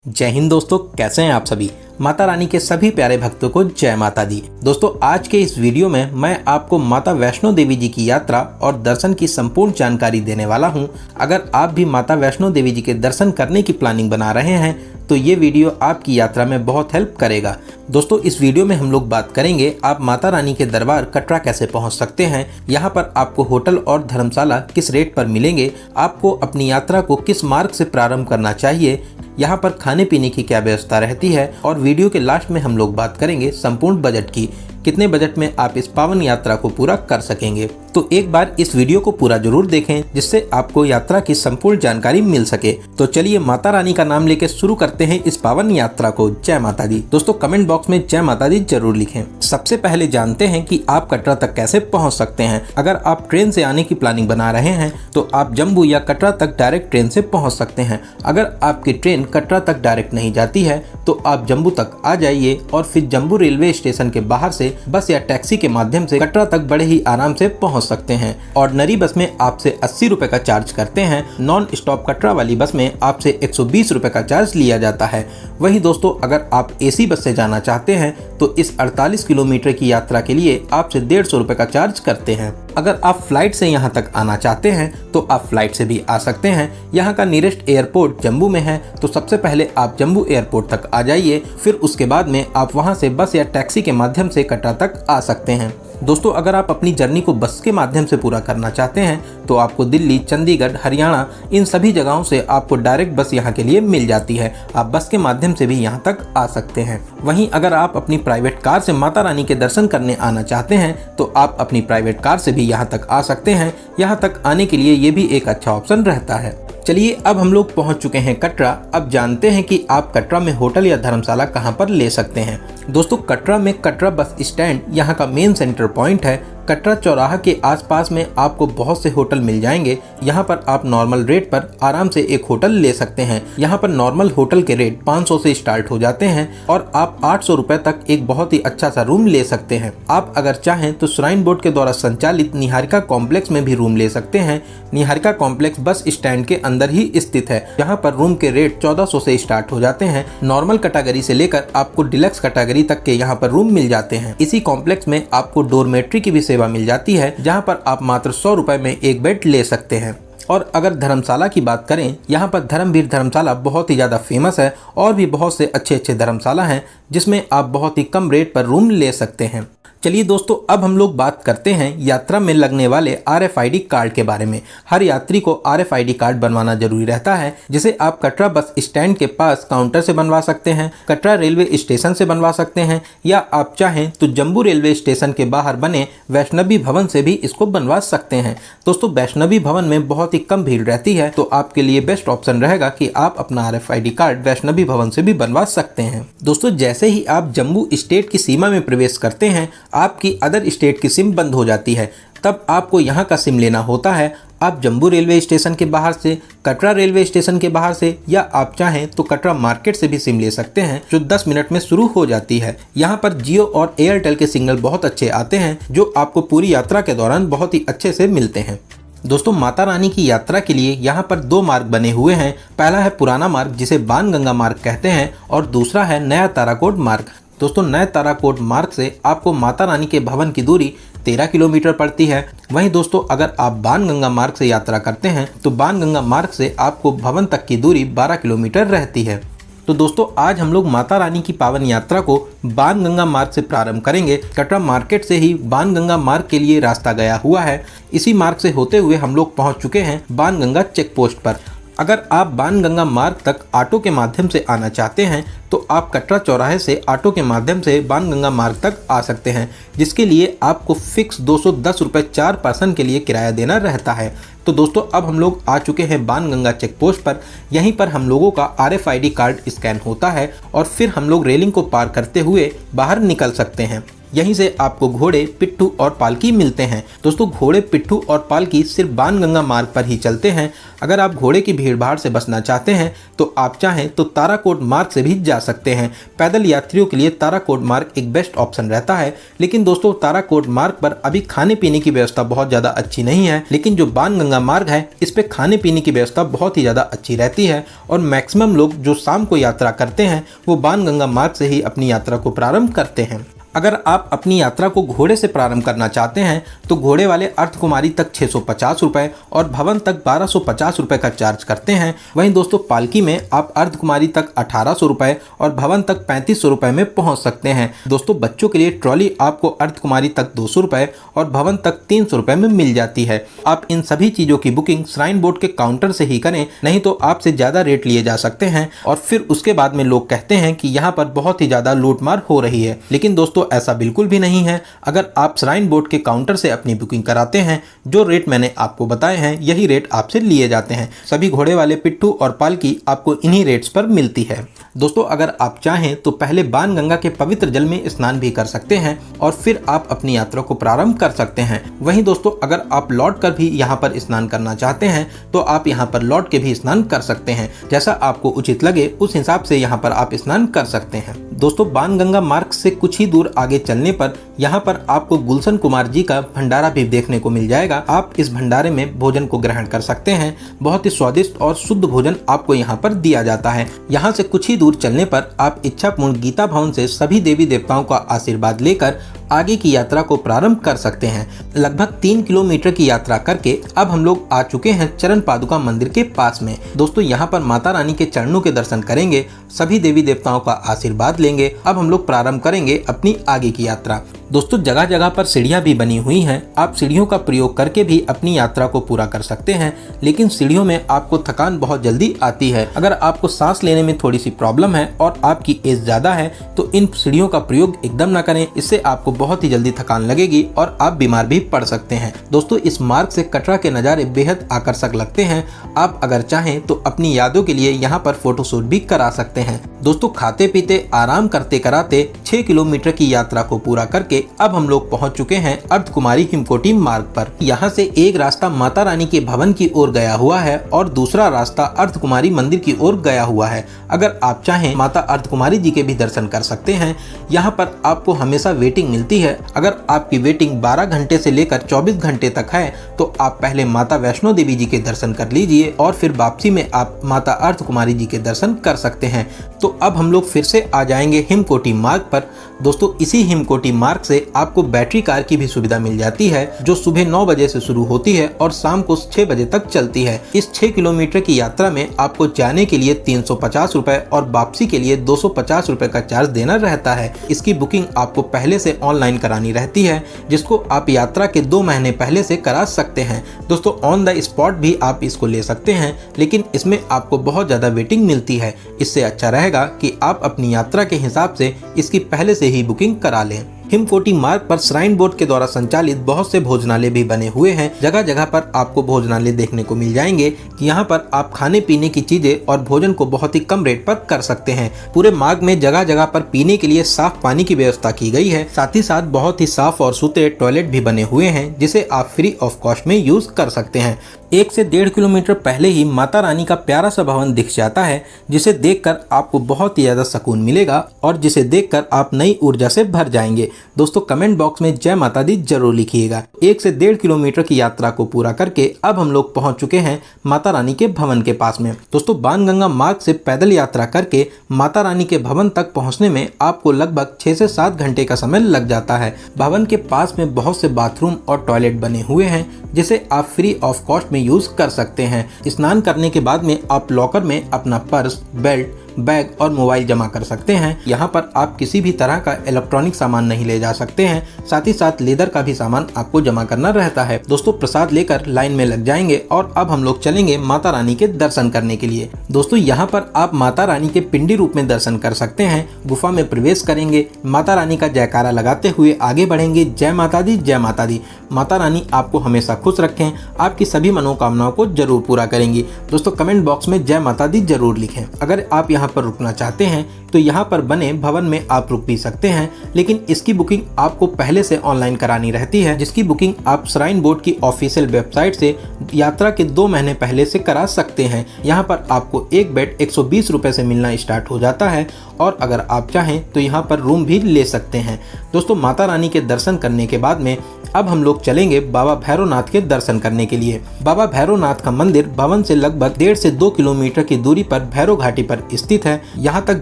जय हिंद दोस्तों, कैसे हैं आप सभी। माता रानी के सभी प्यारे भक्तों को जय माता दी। दोस्तों, आज के इस वीडियो में मैं आपको माता वैष्णो देवी जी की यात्रा और दर्शन की संपूर्ण जानकारी देने वाला हूं। अगर आप भी माता वैष्णो देवी जी के दर्शन करने की प्लानिंग बना रहे हैं तो ये वीडियो आपकी यात्रा में बहुत हेल्प करेगा। दोस्तों, इस वीडियो में हम लोग बात करेंगे आप माता रानी के दरबार कटरा कैसे पहुंच सकते हैं, यहाँ पर आपको होटल और धर्मशाला किस रेट पर मिलेंगे, आपको अपनी यात्रा को किस मार्ग से प्रारंभ करना चाहिए, यहाँ पर खाने पीने की क्या व्यवस्था रहती है, और वीडियो के लास्ट में हम लोग बात करेंगे संपूर्ण बजट की, कितने बजट में आप इस पावन यात्रा को पूरा कर सकेंगे। तो एक बार इस वीडियो को पूरा जरूर देखें जिससे आपको यात्रा की संपूर्ण जानकारी मिल सके। तो चलिए माता रानी का नाम लेके शुरू करते हैं इस पावन यात्रा को। जय माता दी। दोस्तों, कमेंट बॉक्स में जय माता दी जरूर लिखें। सबसे पहले जानते हैं कि आप कटरा तक कैसे पहुंच सकते हैं। अगर आप ट्रेन से आने की प्लानिंग बना रहे हैं तो आप जम्मू या कटरा तक डायरेक्ट ट्रेन से पहुँच सकते हैं। अगर आपकी ट्रेन कटरा तक डायरेक्ट नहीं जाती है तो आप जम्मू तक आ जाइए और फिर जम्मू रेलवे स्टेशन के बाहर से बस या टैक्सी के माध्यम से कटरा तक बड़े ही आराम से पहुंच सकते हैं। ऑर्डिनरी बस में आपसे 80 रुपए का चार्ज करते हैं। नॉन स्टॉप कटरा वाली बस में आपसे 120 रुपए का चार्ज लिया जाता है। वहीं दोस्तों, अगर आप एसी बस से जाना चाहते हैं तो इस 48 किलोमीटर की यात्रा के लिए आपसे 150 रुपए का चार्ज करते हैं। अगर आप फ्लाइट से यहाँ तक आना चाहते हैं तो आप फ्लाइट से भी आ सकते हैं। यहाँ का नियरेस्ट एयरपोर्ट जम्मू में है, तो सबसे पहले आप जम्मू एयरपोर्ट तक आ जाइए, फिर उसके बाद में आप वहाँ से बस या टैक्सी के माध्यम से कटरा तक आ सकते हैं। दोस्तों, अगर आप अपनी जर्नी को बस के माध्यम से पूरा करना चाहते हैं तो आपको दिल्ली, चंडीगढ़, हरियाणा इन सभी जगहों से आपको डायरेक्ट बस यहाँ के लिए मिल जाती है। आप बस के माध्यम से भी यहाँ तक आ सकते हैं। वहीं अगर आप अपनी प्राइवेट कार से माता रानी के दर्शन करने आना चाहते हैं तो आप अपनी प्राइवेट कार से भी यहाँ तक आ सकते हैं। यहाँ तक आने के लिए ये भी एक अच्छा ऑप्शन रहता है। चलिए, अब हम लोग पहुंच चुके हैं कटरा। अब जानते हैं कि आप कटरा में होटल या धर्मशाला कहां पर ले सकते हैं। दोस्तों, कटरा में कटरा बस स्टैंड यहाँ का मेन सेंटर पॉइंट है। कटरा चौराहा के आसपास में आपको बहुत से होटल मिल जाएंगे। यहाँ पर आप नॉर्मल रेट पर आराम से एक होटल ले सकते हैं। यहाँ पर नॉर्मल होटल के रेट 500 से स्टार्ट हो जाते हैं और आप 800 रुपए तक एक बहुत ही अच्छा सा रूम ले सकते हैं। आप अगर चाहें तो श्राइन बोर्ड के द्वारा संचालित निहारिका कॉम्प्लेक्स में भी रूम ले सकते हैं। निहारिका कॉम्प्लेक्स बस स्टैंड के अंदर ही स्थित है। यहाँ पर रूम के रेट 1400 से स्टार्ट हो जाते हैं। नॉर्मल कैटेगरी से लेकर आपको डिलक्स कैटेगरी तक के यहाँ पर रूम मिल जाते हैं। इसी कॉम्प्लेक्स में आपको डोरमेट्री की भी सेवा मिल जाती है, जहां पर आप मात्र 100 रुपए में एक बेड ले सकते हैं। और अगर धर्मशाला की बात करें, यहाँ पर धर्मवीर धर्मशाला बहुत ही ज़्यादा फेमस है और भी बहुत से अच्छे धर्मशाला हैं जिसमें आप बहुत ही कम रेट पर रूम ले सकते हैं। चलिए दोस्तों, अब हम लोग बात करते हैं यात्रा में लगने वाले RFID कार्ड के बारे में। हर यात्री को RFID कार्ड बनवाना जरूरी रहता है, जिसे आप कटरा बस स्टैंड के पास काउंटर से बनवा सकते हैं, कटरा रेलवे स्टेशन से बनवा सकते हैं, या आप चाहें तो जम्मू रेलवे स्टेशन के बाहर बने वैष्णवी भवन से भी इसको बनवा सकते हैं। दोस्तों, वैष्णवी भवन में बहुत ही कम भीड़ रहती है, तो आपके लिए बेस्ट ऑप्शन रहेगा कि आप अपना RFID कार्ड वैष्णवी भवन से भी बनवा सकते हैं। दोस्तों, जैसे ही आप जम्मू स्टेट की सीमा में प्रवेश करते हैं, आपकी अदर स्टेट की सिम बंद हो जाती है। तब आपको यहाँ का सिम लेना होता है। आप जम्मू रेलवे स्टेशन के बाहर से, कटरा रेलवे स्टेशन के बाहर से, या आप चाहें तो कटरा मार्केट से भी सिम ले सकते हैं, जो 10 मिनट में शुरू हो जाती है। यहाँ पर जियो और एयरटेल के सिग्नल बहुत अच्छे आते हैं, जो आपको पूरी यात्रा के दौरान बहुत ही अच्छे से मिलते हैं। दोस्तों, माता रानी की यात्रा के लिए यहाँ पर 2 मार्ग बने हुए हैं। पहला है पुराना मार्ग, जिसे बाणगंगा मार्ग कहते हैं, और दूसरा है नया ताराकोट मार्ग। दोस्तों, नए ताराकोट मार्ग से आपको माता रानी के भवन की दूरी 13 किलोमीटर पड़ती है। वहीं दोस्तों, अगर आप बाणगंगा मार्ग से यात्रा करते हैं तो बाणगंगा मार्ग से आपको भवन तक की दूरी 12 किलोमीटर रहती है। तो दोस्तों, आज हम लोग माता रानी की पावन यात्रा को बाणगंगा मार्ग से प्रारंभ करेंगे। कटरा मार्केट से ही बाणगंगा मार्ग के लिए रास्ता गया हुआ है। इसी मार्ग से होते हुए हम लोग पहुंच चुके हैं बाणगंगा चेक पोस्ट पर। अगर आप बाणगंगा मार्ग तक ऑटो के माध्यम से आना चाहते हैं तो आप कटरा चौराहे से ऑटो के माध्यम से बाणगंगा मार्ग तक आ सकते हैं, जिसके लिए आपको फिक्स 210 रुपये 4 पर्सन के लिए किराया देना रहता है। तो दोस्तों, अब हम लोग आ चुके हैं बाणगंगा चेक पोस्ट पर। यहीं पर हम लोगों का RFID कार्ड स्कैन होता है और फिर हम लोग रेलिंग को पार करते हुए बाहर निकल सकते हैं। यहीं से आपको घोड़े, पिट्ठू और पालकी मिलते हैं। दोस्तों घोड़े, पिट्ठू और पालकी सिर्फ बाणगंगा मार्ग पर ही चलते हैं। अगर आप घोड़े की भीड़ भाड़ से बचना चाहते हैं तो आप चाहें तो ताराकोट मार्ग से भी जा सकते हैं। पैदल यात्रियों के लिए ताराकोट मार्ग एक बेस्ट ऑप्शन रहता है। लेकिन दोस्तों ताराकोट मार्ग पर अभी खाने पीने की व्यवस्था बहुत ज़्यादा अच्छी नहीं है। लेकिन जो बाणगंगा मार्ग है इस पे खाने पीने की व्यवस्था बहुत ही ज़्यादा अच्छी रहती है और मैक्सिमम लोग जो शाम को यात्रा करते हैं वो बाणगंगा मार्ग से ही अपनी यात्रा को प्रारंभ करते हैं। अगर आप अपनी यात्रा को घोड़े से प्रारंभ करना चाहते हैं तो घोड़े वाले अर्धकुमारी तक 650 रुपये और भवन तक 1250 रुपये का चार्ज करते हैं। वहीं दोस्तों पालकी में आप अर्धकुमारी तक 1800 रुपये और भवन तक 3500 रुपये में पहुंच सकते हैं। दोस्तों बच्चों के लिए ट्रॉली आपको अर्धकुमारी तक 200 रुपये और भवन तक 300 रुपये में मिल जाती है। आप इन सभी चीज़ों की बुकिंग श्राइन बोर्ड के काउंटर से ही करें, नहीं तो आपसे ज़्यादा रेट लिए जा सकते हैं और फिर उसके बाद में लोग कहते हैं कि यहाँ पर बहुत ही ज़्यादा लूटमार हो रही है। लेकिन दोस्तों ऐसा बिल्कुल भी नहीं है। अगर आप श्राइन बोर्ड के काउंटर से अपनी बुकिंग कराते हैं, जो रेट मैंने आपको बताए हैं यही रेट आपसे लिए जाते हैं। सभी घोड़े वाले, पिट्ठू और पालकी आपको इन्हीं रेट्स पर मिलती है। दोस्तों अगर आप चाहें तो पहले बाणगंगा के पवित्र जल में स्नान भी कर सकते हैं और फिर आप अपनी यात्रा को प्रारंभ कर सकते हैं। वहीं दोस्तों अगर आप लौट कर भी यहाँ पर स्नान करना चाहते हैं तो आप यहाँ पर लौट के भी स्नान कर सकते हैं। जैसा आपको उचित लगे उस हिसाब से यहाँ पर आप स्नान कर सकते हैं। दोस्तों बाणगंगा मार्ग से कुछ ही दूर आगे चलने पर यहाँ पर आपको गुलशन कुमार जी का भंडारा भी देखने को मिल जाएगा। आप इस भंडारे में भोजन को ग्रहण कर सकते हैं। बहुत ही स्वादिष्ट और शुद्ध भोजन आपको यहाँ पर दिया जाता है। यहाँ से कुछ ही दूर चलने पर आप इच्छापूर्ण गीता भवन से सभी देवी देवताओं का आशीर्वाद लेकर आगे की यात्रा को प्रारंभ कर सकते हैं। लगभग 3 किलोमीटर की यात्रा करके अब हम लोग आ चुके हैं चरण पादुका मंदिर के पास में। दोस्तों यहाँ पर माता रानी के चरणों के दर्शन करेंगे, सभी देवी देवताओं का आशीर्वाद लेंगे। अब हम लोग प्रारंभ करेंगे अपनी आगे की यात्रा। दोस्तों जगह जगह पर सीढ़ियाँ भी बनी हुई हैं। आप सीढ़ियों का प्रयोग करके भी अपनी यात्रा को पूरा कर सकते हैं। लेकिन सीढ़ियों में आपको थकान बहुत जल्दी आती है। अगर आपको सांस लेने में थोड़ी सी प्रॉब्लम है और आपकी एज ज़्यादा है तो इन सीढ़ियों का प्रयोग एकदम ना करें। इससे आपको बहुत ही जल्दी थकान लगेगी और आप बीमार भी पड़ सकते हैं। दोस्तों इस मार्ग से कटरा के नज़ारे बेहद आकर्षक लगते हैं। आप अगर चाहें तो अपनी यादों के लिए यहाँ पर फोटोशूट भी करा सकते हैं। दोस्तों खाते पीते आराम करते कराते 6 किलोमीटर की यात्रा को पूरा करके अब हम लोग पहुंच चुके हैं अर्धकुमारी हिमकोटी मार्ग पर। यहाँ से एक रास्ता माता रानी के भवन की ओर गया हुआ है और दूसरा रास्ता अर्धकुमारी मंदिर की ओर गया हुआ है। अगर आप चाहें माता अर्धकुमारी जी के भी दर्शन कर सकते हैं। यहाँ पर आपको हमेशा वेटिंग मिलती है। अगर आपकी वेटिंग 12 घंटे से लेकर 24 घंटे तक है तो आप पहले माता वैष्णो देवी जी के दर्शन कर लीजिए और फिर वापसी में आप माता अर्धकुमारी जी के दर्शन कर सकते हैं। तो अब हम लोग फिर से आ जाएंगे हिमकोटी मार्ग पर। दोस्तों इसी हिमकोटी मार्ग से आपको बैटरी कार की भी सुविधा मिल जाती है जो सुबह 9 बजे से शुरू होती है और शाम को 6 बजे तक चलती है। इस 6 किलोमीटर की यात्रा में आपको जाने के लिए 350 रुपए और वापसी के लिए 250 रुपए का चार्ज देना रहता है। इसकी बुकिंग आपको पहले से ऑनलाइन करानी रहती है, जिसको आप यात्रा के 2 महीने पहले से करा सकते हैं। दोस्तों ऑन द स्पॉट भी आप इसको ले सकते हैं, लेकिन इसमें आपको बहुत ज़्यादा वेटिंग मिलती है। इससे अच्छा रहेगा कि आप अपनी यात्रा के हिसाब से इसकी पहले से ही बुकिंग करा लें। हिमकोटी मार्ग पर श्राइन बोर्ड के द्वारा संचालित बहुत से भोजनालय भी बने हुए हैं। जगह जगह पर आपको भोजनालय देखने को मिल जाएंगे। यहाँ पर आप खाने पीने की चीजें और भोजन को बहुत ही कम रेट पर कर सकते हैं। पूरे मार्ग में जगह जगह पर पीने के लिए साफ पानी की व्यवस्था की गई है। साथ ही साथ बहुत ही साफ और सुथरे टॉयलेट भी बने हुए हैं, जिसे आप फ्री ऑफ कॉस्ट में यूज कर सकते हैं। 1 से 1.5 किलोमीटर पहले ही माता रानी का प्यारा सा भवन दिख जाता है, जिसे देखकर आपको बहुत ही ज्यादा सुकून मिलेगा और जिसे देखकर आप नई ऊर्जा से भर जाएंगे। दोस्तों कमेंट बॉक्स में जय माता दी जरूर लिखिएगा। 1 से 1.5 किलोमीटर की यात्रा को पूरा करके अब हम लोग पहुंच चुके हैं माता रानी के भवन के पास में। दोस्तों बाणगंगा मार्ग से पैदल यात्रा करके माता रानी के भवन तक पहुंचने में आपको लगभग 6 से 7 घंटे का समय लग जाता है। भवन के पास में बहुत से बाथरूम और टॉयलेट बने हुए हैं, जिसे आप फ्री ऑफ कॉस्ट में यूज कर सकते हैं। स्नान करने के बाद में आप लॉकर में अपना पर्स, बेल्ट, बैग और मोबाइल जमा कर सकते हैं। यहाँ पर आप किसी भी तरह का इलेक्ट्रॉनिक सामान नहीं ले जा सकते हैं। साथ ही साथ लेदर का भी सामान आपको जमा करना रहता है। दोस्तों प्रसाद लेकर लाइन में लग जाएंगे और अब हम लोग चलेंगे माता रानी के दर्शन करने के लिए। दोस्तों यहाँ पर आप माता रानी के पिंडी रूप में दर्शन कर सकते हैं। गुफा में प्रवेश करेंगे, माता रानी का जयकारा लगाते हुए आगे बढ़ेंगे। जय माता दी, जय माता दी। माता रानी आपको हमेशा खुश रखें, आपकी सभी मनोकामनाओं को जरूर पूरा करेंगी। दोस्तों कमेंट बॉक्स में जय माता दी जरूर लिखें। अगर आप यहाँ पर रुकना चाहते हैं तो यहाँ पर बने भवन में आप रुक भी सकते हैं, लेकिन इसकी बुकिंग आपको पहले से ऑनलाइन करानी रहती है, जिसकी बुकिंग आप श्राइन बोर्ड की ऑफिशियल वेबसाइट से यात्रा के 2 महीने पहले से करा सकते हैं। यहाँ पर आपको एक बेड 120 रुपये से मिलना स्टार्ट हो जाता है और अगर आप चाहें तो यहाँ पर रूम भी ले सकते हैं। दोस्तों, माता रानी के दर्शन करने के बाद में अब हम लोग चलेंगे बाबा भैरवनाथ के दर्शन करने के लिए। बाबा भैरवनाथ का मंदिर भवन से लगभग 1.5 से 2 किलोमीटर की दूरी पर भैरव घाटी पर स्थित है। यहाँ तक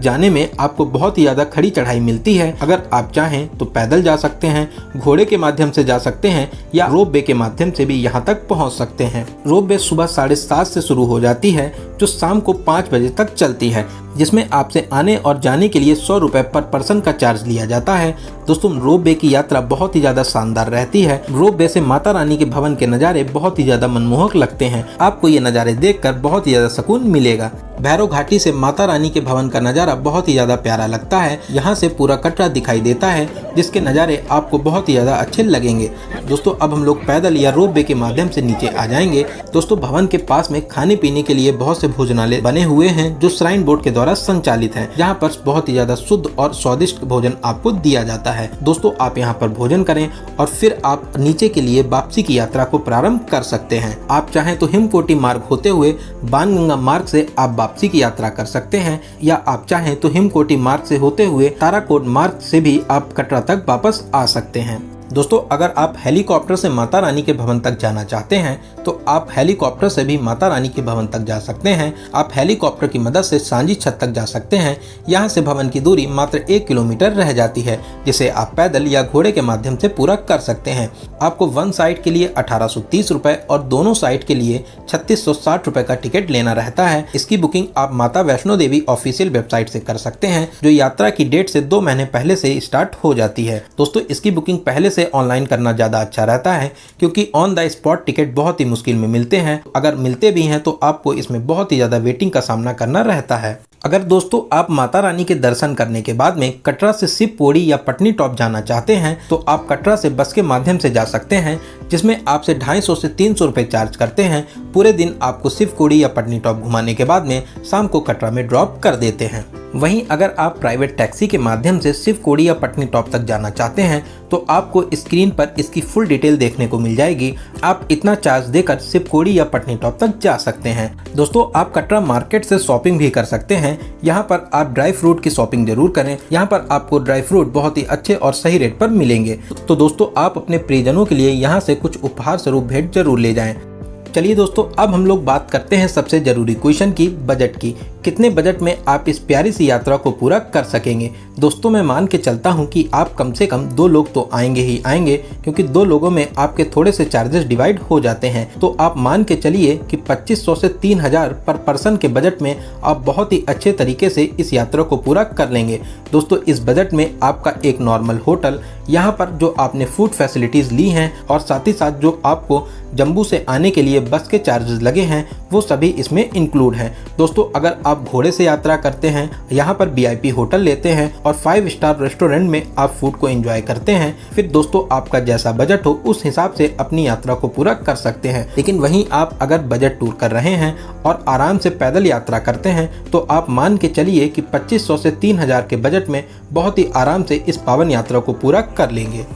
जाने में आपको बहुत ही ज्यादा खड़ी चढ़ाई मिलती है। अगर आप चाहें तो पैदल जा सकते हैं, घोड़े के माध्यम से जा सकते हैं या रोप वे के माध्यम से भी यहाँ तक पहुँच सकते हैं। रोप वे सुबह 7:30 से शुरू हो जाती है जो शाम को 5 बजे तक चलती है, जिसमें आपसे आने और जाने के लिए 100 रुपए पर पर्सन का चार्ज लिया जाता है। दोस्तों, रोप वे की यात्रा बहुत ही ज्यादा शानदार रहती है। रोप वे से माता रानी के भवन के नज़ारे बहुत ही ज्यादा मनमोहक लगते हैं। आपको ये नज़ारे देखकर बहुत ही ज्यादा सुकून मिलेगा। भैरव घाटी से माता रानी के भवन का नज़ारा बहुत ही ज्यादा प्यारा लगता है। यहाँ से पूरा कटरा दिखाई देता है, जिसके नज़ारे आपको बहुत ही ज्यादा अच्छे लगेंगे। दोस्तों, अब हम लोग पैदल या रोप वे के माध्यम से नीचे आ जाएंगे। दोस्तों, भवन के पास में खाने पीने के लिए बहुत से भोजनालय बने हुए हैं जो श्राइन बोर्ड के द्वारा संचालित है। यहाँ पर बहुत ही ज्यादा शुद्ध और स्वादिष्ट भोजन आपको दिया जाता है। दोस्तों, आप यहाँ पर भोजन करें और फिर आप नीचे के लिए वापसी की यात्रा को प्रारंभ कर सकते हैं। आप चाहें तो हिमकोटी मार्ग होते हुए बाणगंगा मार्ग से आप वापसी की यात्रा कर सकते हैं, या आप चाहें तो हिमकोटी मार्ग से होते हुए ताराकोट मार्ग से भी आप कटरा तक वापस आ सकते हैं। दोस्तों, अगर आप हेलीकॉप्टर से माता रानी के भवन तक जाना चाहते हैं तो आप हेलीकॉप्टर से भी माता रानी के भवन तक जा सकते हैं। आप हेलीकॉप्टर की मदद से सांझी छत तक जा सकते हैं। यहाँ से भवन की दूरी मात्र 1 किलोमीटर रह जाती है, जिसे आप पैदल या घोड़े के माध्यम से पूरा कर सकते हैं। आपको वन साइड के लिए 1830 रुपये और दोनों साइड के लिए 3660 रुपये का टिकट लेना रहता है। इसकी बुकिंग आप माता वैष्णो देवी ऑफिशियल वेबसाइट से कर सकते हैं, जो यात्रा की डेट से 2 महीने पहले से स्टार्ट हो जाती है। दोस्तों, इसकी बुकिंग पहले से ऑनलाइन करना ज़्यादा अच्छा रहता है, क्योंकि ऑन द स्पॉट टिकट बहुत ही मुश्किल में मिलते हैं। अगर मिलते भी हैं तो आपको इसमें बहुत ही ज़्यादा वेटिंग का सामना करना रहता है। अगर दोस्तों आप माता रानी के दर्शन करने के बाद में कटरा से शिवपोड़ी या पटनी टॉप जाना चाहते हैं तो आप कटरा से बस के माध्यम से जा सकते हैं, जिसमें आपसे 250 से 300 रुपये चार्ज करते हैं। पूरे दिन आपको शिवपोड़ी या पटनी टॉप घुमाने के बाद में शाम को कटरा में ड्रॉप कर देते हैं। वहीं अगर आप प्राइवेट टैक्सी के माध्यम से शिवकोड़ी या पटनी टॉप तक जाना चाहते हैं तो आपको स्क्रीन पर इसकी फुल डिटेल देखने को मिल जाएगी। आप इतना चार्ज देकर शिवकोड़ी या पटनी टॉप तक जा सकते हैं। दोस्तों, आप कटरा मार्केट से शॉपिंग भी कर सकते हैं। यहाँ पर आप ड्राई फ्रूट की शॉपिंग जरूर करें। यहाँ पर आपको ड्राई फ्रूट बहुत ही अच्छे और सही रेट पर मिलेंगे। तो दोस्तों, आप अपने प्रियजनों के लिए यहाँ से कुछ उपहार स्वरूप भेंट जरूर ले जाएं। चलिए दोस्तों, अब हम लोग बात करते हैं सबसे जरूरी क्वेश्चन की, बजट की। कितने बजट में आप इस प्यारी सी यात्रा को पूरा कर सकेंगे? दोस्तों, मैं मान के चलता हूं कि आप कम से कम 2 लोग तो आएंगे ही आएंगे, क्योंकि 2 लोगों में आपके थोड़े से चार्जेस डिवाइड हो जाते हैं। तो आप मान के चलिए कि 2500 से 3000 पर पर्सन के बजट में आप बहुत ही अच्छे तरीके से इस यात्रा को पूरा कर लेंगे। दोस्तों, इस बजट में आपका एक नॉर्मल होटल, यहाँ पर जो आपने फूड फैसिलिटीज़ ली हैं और साथ ही साथ जो आपको जम्मू से आने के लिए बस के चार्जेस लगे हैं वो सभी इसमें इंक्लूड हैं। दोस्तों, अगर आप घोड़े से यात्रा करते हैं, यहाँ पर VIP होटल लेते हैं और 5 स्टार रेस्टोरेंट में आप फूड को एंजॉय करते हैं, फिर दोस्तों आपका जैसा बजट हो उस हिसाब से अपनी यात्रा को पूरा कर सकते हैं। लेकिन वहीं आप अगर बजट टूर कर रहे हैं और आराम से पैदल यात्रा करते हैं तो आप मान के चलिए कि 2500 से 3000 के बजट में बहुत ही आराम से इस पावन यात्रा को पूरा कर लेंगे।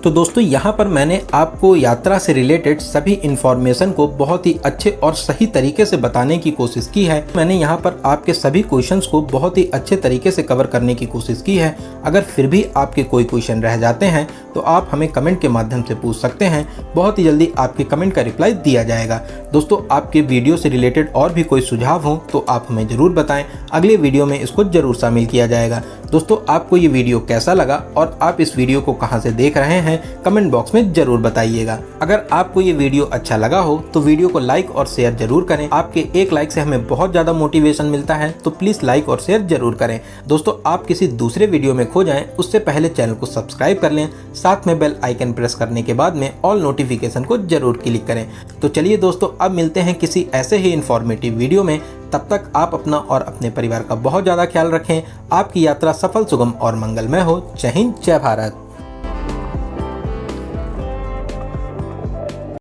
तो दोस्तों, यहाँ पर मैंने आपको यात्रा से रिलेटेड सभी इन्फॉर्मेशन को बहुत ही अच्छे और सही तरीके से बताने की कोशिश की है। मैंने यहाँ पर आपके सभी क्वेश्चंस को बहुत ही अच्छे तरीके से कवर करने की कोशिश की है। अगर फिर भी आपके कोई क्वेश्चन रह जाते हैं तो आप हमें कमेंट के माध्यम से पूछ सकते हैं। बहुत ही जल्दी आपके कमेंट का रिप्लाई दिया जाएगा। दोस्तों, आपके वीडियो से रिलेटेड और भी कोई सुझाव हो तो आप हमें ज़रूर बताएं, अगले वीडियो में इसको ज़रूर शामिल किया जाएगा। दोस्तों, आपको ये वीडियो कैसा लगा और आप इस वीडियो को कहाँ से देख रहे हैं कमेंट बॉक्स में जरूर बताइएगा। अगर आपको ये वीडियो अच्छा लगा हो तो वीडियो को लाइक और शेयर जरूर करें। आपके एक लाइक से हमें बहुत ज़्यादा मोटिवेशन मिलता है, तो प्लीज़ लाइक और शेयर जरूर करें। दोस्तों, आप किसी दूसरे वीडियो में खो जाएं उससे पहले चैनल को सब्सक्राइब कर लें, साथ में बेल आइकन प्रेस करने के बाद में ऑल नोटिफिकेशन को जरूर क्लिक करें। तो चलिए दोस्तों, अब मिलते हैं किसी ऐसे ही इंफॉर्मेटिव वीडियो में। तब तक आप अपना और अपने परिवार का बहुत ज़्यादा ख्याल रखें। आपकी यात्रा सफल, सुगम और मंगलमय हो। जय हिंद, जय भारत।